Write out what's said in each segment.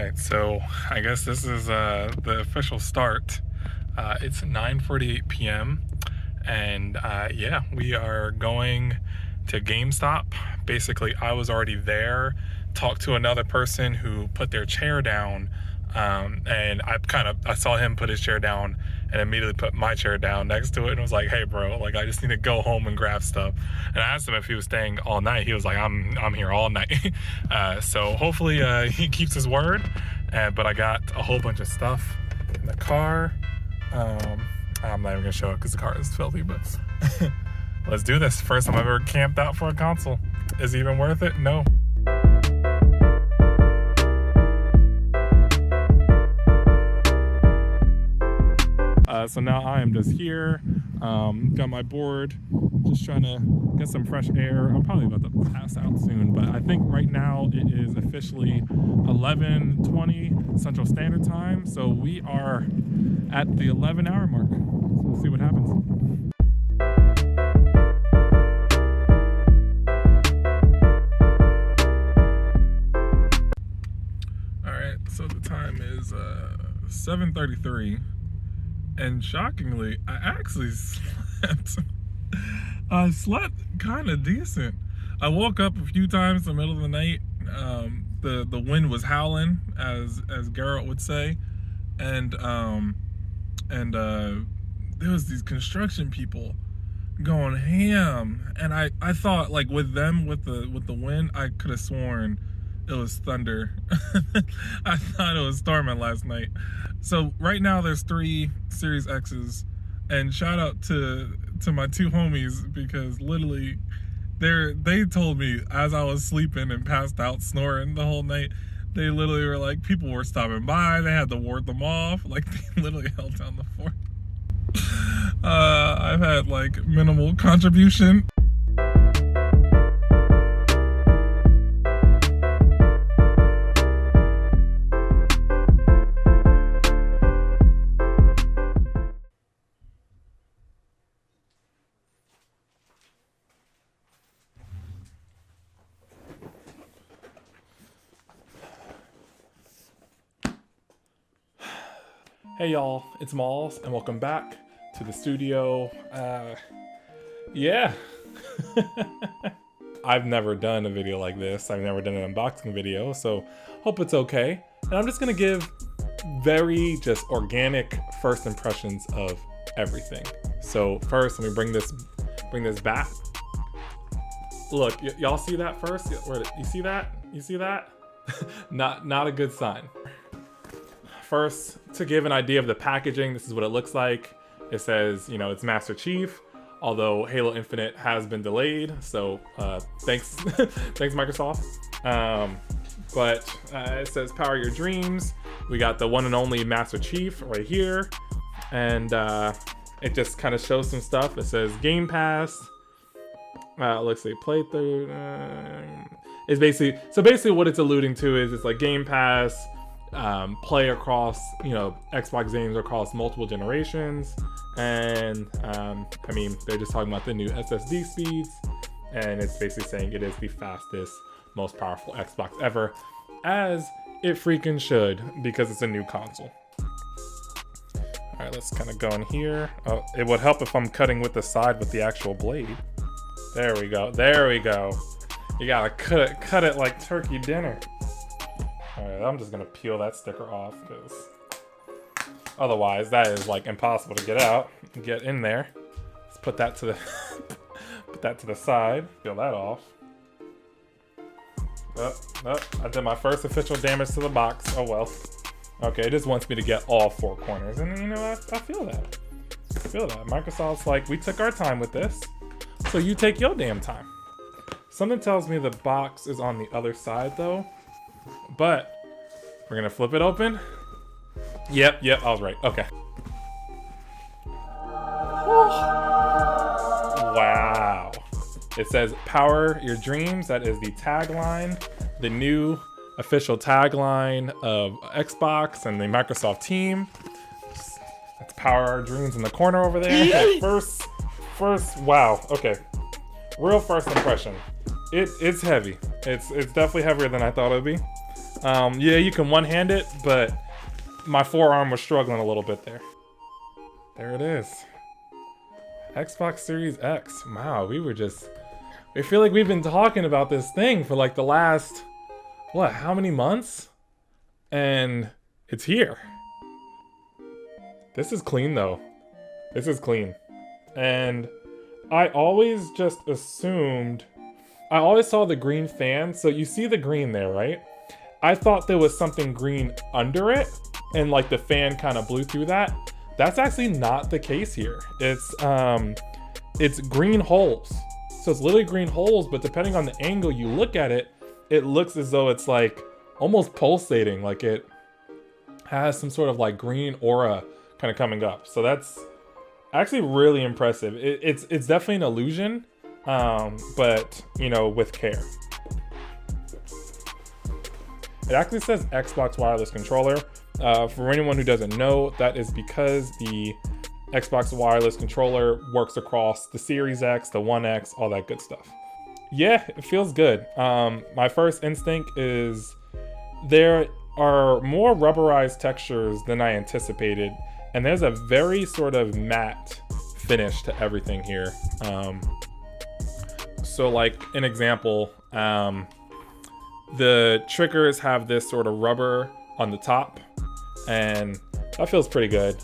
right, so I guess this is the official start. It's 9:48 p.m. and yeah, we are going to GameStop. Basically, I was already there, talked to another person who put their chair down, and I saw him put his chair down and immediately put my chair down next to it and was like, hey bro, like I just need to go home and grab stuff. And I asked him if he was staying all night. He was like, I'm here all night. So hopefully he keeps his word. But I got a whole bunch of stuff in the car. I'm not even gonna show it because the car is filthy, but let's do this. First time I've ever camped out for a console. Is it even worth it? No. So now I am just here, got my board, just trying to get some fresh air. I'm probably about to pass out soon, but I think right now it is officially 11:20 Central Standard Time, so we are at the 11-hour mark. So we'll see what happens. All right, so the time is 7:33. And shockingly, I actually slept. I slept kind of decent. I woke up a few times in the middle of the night. The wind was howling, as Garrett would say, and there was these construction people going ham, and I thought, like, with the wind, I could have sworn it was thunder. I thought it was storming last night. So right now there's 3 SeriesX's, and shout out to my 2 homies, because literally they told me as I was sleeping and passed out snoring the whole night, they literally were like, people were stopping by, they had to ward them off, like they literally held down the fort. I've had like minimal contribution. Hey y'all, it's Malls, and welcome back to the studio. Yeah. I've never done a video like this. I've never done an unboxing video, so hope it's okay. And I'm just gonna give very just organic first impressions of everything. So first, let me bring this back. Look, y'all see that first? You see that? You see that? Not a good sign. First, to give an idea of the packaging, this is what it looks like. It says, you know, it's Master Chief, although Halo Infinite has been delayed, so thanks thanks Microsoft. But it says power your dreams. We got the one and only Master Chief right here, and it just kind of shows some stuff. It says Game Pass. Let's see, playthrough. It's basically what it's alluding to is it's like Game Pass. Play across, you know, Xbox games across multiple generations, and I mean, they're just talking about the new SSD speeds, and it's basically saying it is the fastest, most powerful Xbox ever, as it freaking should, because it's a new console. All right, let's kind of go in here. Oh, it would help if I'm cutting with the side with the actual blade. There we go. There we go. You gotta cut it like turkey dinner. Alright, I'm just gonna peel that sticker off, because otherwise that is like impossible to get in there. Let's put that to the side. Peel that off. Oh, I did my first official damage to the box. Oh well. Okay, it just wants me to get all 4 corners, and you know, I feel that. I feel that. Microsoft's like, we took our time with this, so you take your damn time. Something tells me the box is on the other side though. But we're gonna flip it open. Yep, I was right. Okay. Wow. It says power your dreams. That is the tagline, the new official tagline of Xbox and the Microsoft team. Let's power our dreams in the corner over there. Okay, first, wow. Okay, real first impression. It's heavy. It's definitely heavier than I thought it would be. Yeah, you can one-hand it, but my forearm was struggling a little bit there. There it is. Xbox Series X. Wow, I feel like we've been talking about this thing for like the last, what, how many months? And it's here. This is clean though. This is clean. And I always just assumed, I always saw the green fan. So you see the green there, right? I thought there was something green under it and like the fan kind of blew through that. That's actually not the case here. It's green holes. So it's literally green holes, but depending on the angle you look at it, it looks as though it's like almost pulsating, like it has some sort of like green aura kind of coming up. So that's actually really impressive. It's definitely an illusion, but you know, with care. It actually says Xbox wireless controller. For anyone who doesn't know, that is because the Xbox wireless controller works across the Series X, the One X, all that good stuff. Yeah, it feels good. My first instinct is there are more rubberized textures than I anticipated, and there's a very sort of matte finish to everything here. So like an example, the triggers have this sort of rubber on the top, and that feels pretty good.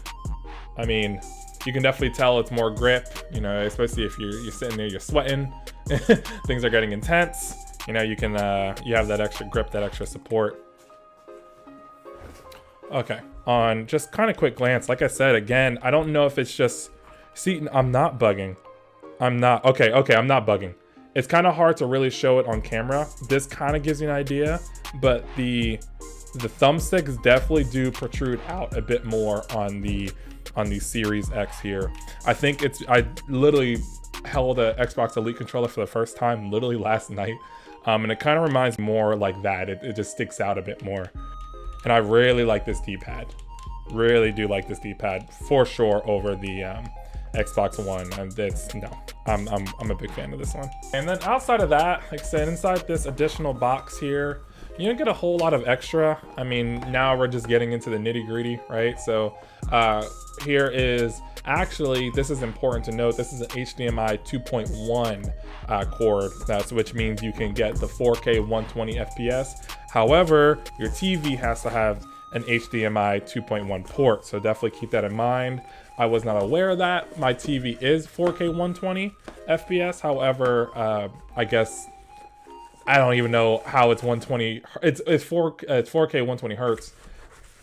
I mean, you can definitely tell it's more grip, you know, especially if you're sitting there, you're sweating, things are getting intense. You know, you can, you have that extra grip, that extra support. Okay, on just kind of quick glance, like I said, again, I don't know if it's just, see, I'm not bugging. I'm not bugging. It's kind of hard to really show it on camera. This kind of gives you an idea, but the thumbsticks definitely do protrude out a bit more on the Series X here. I think I literally held a Xbox Elite controller for the first time literally last night, and it kind of reminds me more like that. It just sticks out a bit more, and I really like this D-pad. Really do like this D-pad for sure over the Xbox One. I'm a big fan of this one. And then outside of that, like I said, inside this additional box here, you don't get a whole lot of extra. I mean, now we're just getting into the nitty gritty, right? So here is, actually, this is important to note, this is an HDMI 2.1 cord, which means you can get the 4K 120 FPS. However, your TV has to have an HDMI 2.1 port, so definitely keep that in mind. I was not aware of that. My TV is 4K 120 FPS. However, I guess I don't even know how it's 120. It's 4K 120 hertz,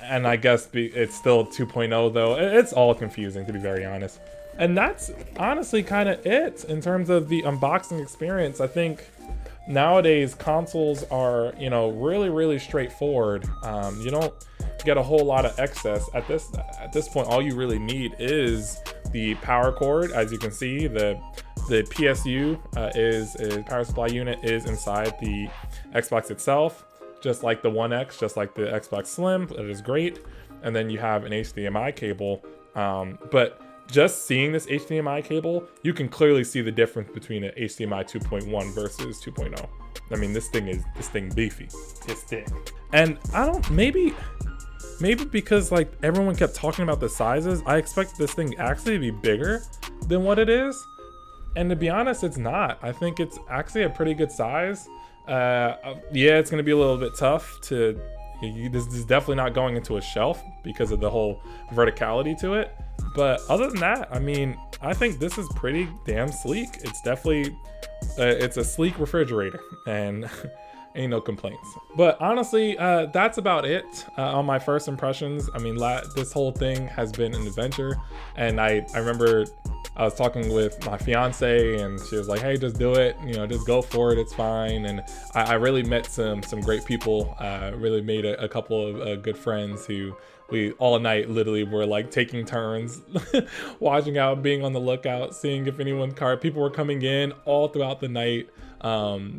and I guess it's still 2.0 though. It's all confusing, to be very honest. And that's honestly kind of it in terms of the unboxing experience. I think nowadays consoles are, you know, really straightforward. You don't get a whole lot of excess at this point. All you really need is the power cord. As you can see, the PSU is power supply unit is inside the Xbox itself, just like the One X, just like the Xbox Slim. That is great. And then you have an HDMI cable, but just seeing this HDMI cable, you can clearly see the difference between an HDMI 2.1 versus 2.0. I mean, this thing beefy. It's thick. And I don't, maybe because like everyone kept talking about the sizes, I expect this thing actually to be bigger than what it is. And to be honest, it's not. I think it's actually a pretty good size. Yeah, it's gonna be a little bit tough to, this is definitely not going into a shelf because of the whole verticality to it. But other than that, I mean, I think this is pretty damn sleek. It's definitely, it's a sleek refrigerator, and ain't no complaints. But honestly, that's about it on my first impressions. I mean, this whole thing has been an adventure, and I remember I was talking with my fiance, and she was like, "Hey, just do it. You know, just go for it. It's fine." And I really met some great people. Really made a couple of good friends who we all night literally were like taking turns watching out, being on the lookout, seeing if people were coming in all throughout the night,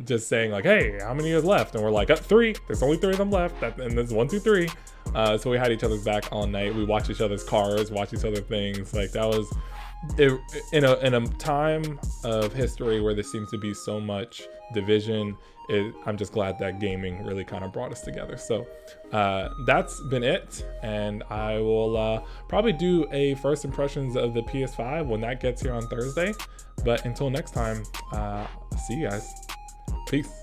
just saying like, "Hey, how many is left?" And we're like, 3. There's only 3 of them left. And there's 1, 2, 3. So we had each other's back all night. We watched each other's cars, watched each other things. Like that in a time of history where there seems to be so much division, I'm just glad that gaming really kind of brought us together. So that's been it, and I will probably do a first impressions of the PS5 when that gets here on Thursday. But until next time, see you guys. Peace.